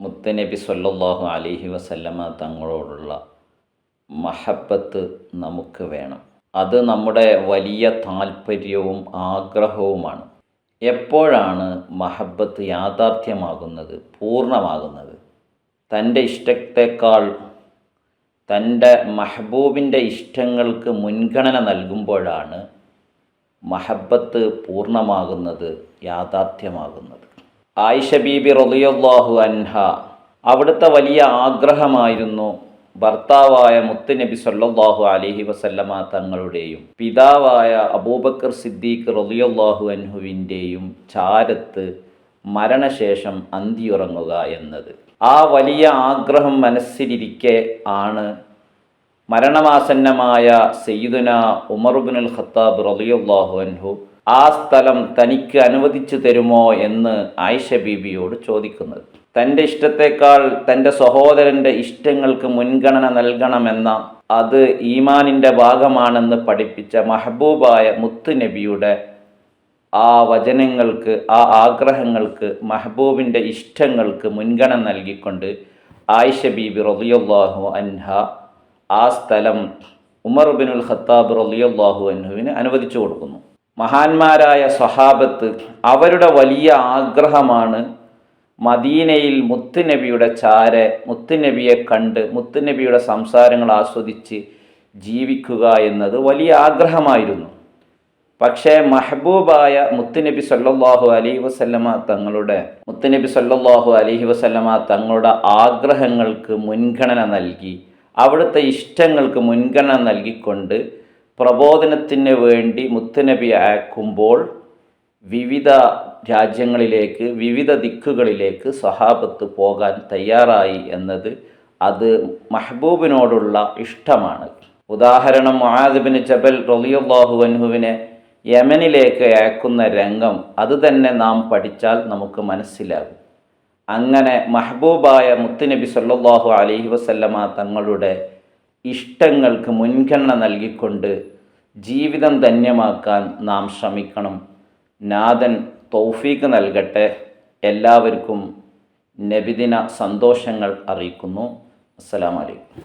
മുത്തനബി സല്ലല്ലാഹു അലൈഹി വസല്ലമ തങ്ങളോടുള്ള മഹബത്ത് നമുക്ക് വേണം. അത് നമ്മുടെ വലിയ താല്പര്യവും ആഗ്രഹവുമാണ്. എപ്പോഴാണ് മഹബത്ത് യാഥാർത്ഥ്യമാകുന്നത്, പൂർണ്ണമാകുന്നത്? തൻ്റെ ഇഷ്ടത്തെക്കാൾ തൻ്റെ മഹബൂബിൻ്റെ ഇഷ്ടങ്ങൾക്ക് മുൻഗണന നൽകുമ്പോഴാണ് മഹബത്ത് പൂർണ്ണമാകുന്നത്, യാഥാർത്ഥ്യമാകുന്നത്. ആയിഷ ബീബി റളിയല്ലാഹു അൻഹ, അവിടുത്തെ വലിയ ആഗ്രഹമായിരുന്നു ഭർത്താവായ മുത്തുനബി സല്ലല്ലാഹു അലൈഹി വസല്ലമ തങ്ങളുടെയും പിതാവായ അബൂബക്കർ സിദ്ദീഖ് റളിയല്ലാഹു അൻഹുവിൻ്റെയും ചാരത്ത് മരണശേഷം അന്തിയുറങ്ങുക എന്നത്. ആ വലിയ ആഗ്രഹം മനസ്സിലിരിക്കെ ആണ് മരണമാസന്നമായ സയ്യിദുന ഉമർ ഇബ്നുൽ ഖത്താബ് റളിയല്ലാഹു അൻഹു ആ സ്ഥലം തനിക്ക് അനുവദിച്ചു തരുമോ എന്ന് ആയിഷ ബീബിയോട് ചോദിക്കുന്നത്. തൻ്റെ ഇഷ്ടത്തേക്കാൾ തൻ്റെ സഹോദരൻ്റെ ഇഷ്ടങ്ങൾക്ക് മുൻഗണന നൽകണമെന്ന, അത് ഈമാനിൻ്റെ ഭാഗമാണെന്ന് പഠിപ്പിച്ച മഹബൂബായ മുത്തുനബിയുടെ ആ വചനങ്ങൾക്ക്, ആ ആഗ്രഹങ്ങൾക്ക്, മഹബൂബിൻ്റെ ഇഷ്ടങ്ങൾക്ക് മുൻഗണന നൽകിക്കൊണ്ട് ആയിഷ ബീബി റളിയല്ലാഹു അൻഹ ആ സ്ഥലം ഉമർ ഇബ്നുൽ ഖത്താബ് റളിയല്ലാഹു അൻഹുവിന് അനുവദിച്ചു കൊടുക്കുന്നു. മഹാന്മാരായ സ്വഹാബത്ത് അവരുടെ വലിയ ആഗ്രഹമാണ് മദീനയിൽ മുത്തുനബിയുടെ ചാരെ, മുത്തുനബിയെ കണ്ട് മുത്തുനബിയുടെ സംസാരങ്ങൾ ആസ്വദിച്ച് ജീവിക്കുക എന്നത് വലിയ ആഗ്രഹമായിരുന്നു. പക്ഷേ മഹബൂബായ മുത്തുനബി സല്ലല്ലാഹു അലൈഹി വസല്ലമ തങ്ങളുടെ ആഗ്രഹങ്ങൾക്ക് മുൻഗണന നൽകി, അവിടുത്തെ ഇഷ്ടങ്ങൾക്ക് മുൻഗണന നൽകിക്കൊണ്ട് പ്രബോധനത്തിന് വേണ്ടി മുത്തുനബി അയക്കുമ്പോൾ വിവിധ രാജ്യങ്ങളിലേക്ക്, വിവിധ ദിക്കുകളിലേക്ക് സ്വഹാബത്ത് പോകാൻ തയ്യാറായി എന്നത് അത് മഹബൂബിനോടുള്ള ഇഷ്ടമാണ്. ഉദാഹരണം, മുആദ് ബിൻ ജബൽ റളിയല്ലാഹു അൻഹുവിനെ യമനിലേക്ക് അയക്കുന്ന രംഗം അത് തന്നെ നാം പഠിച്ചാൽ നമുക്ക് മനസ്സിലാകും. അങ്ങനെ മഹബൂബായ മുത്തുനബി സല്ലല്ലാഹു അലൈഹി വസല്ലമ തങ്ങളുടെ ഇഷ്ടങ്ങൾക്ക് മുൻഗണന നൽകിക്കൊണ്ട് ജീവിതം ധന്യമാക്കാൻ നാം ശ്രമിക്കണം. നാഥൻ തൗഫീഖ് നൽകട്ടെ. എല്ലാവർക്കും നബിദിന സന്തോഷങ്ങൾ അറിയിക്കുന്നു. അസ്സലാമു അലൈക്കും.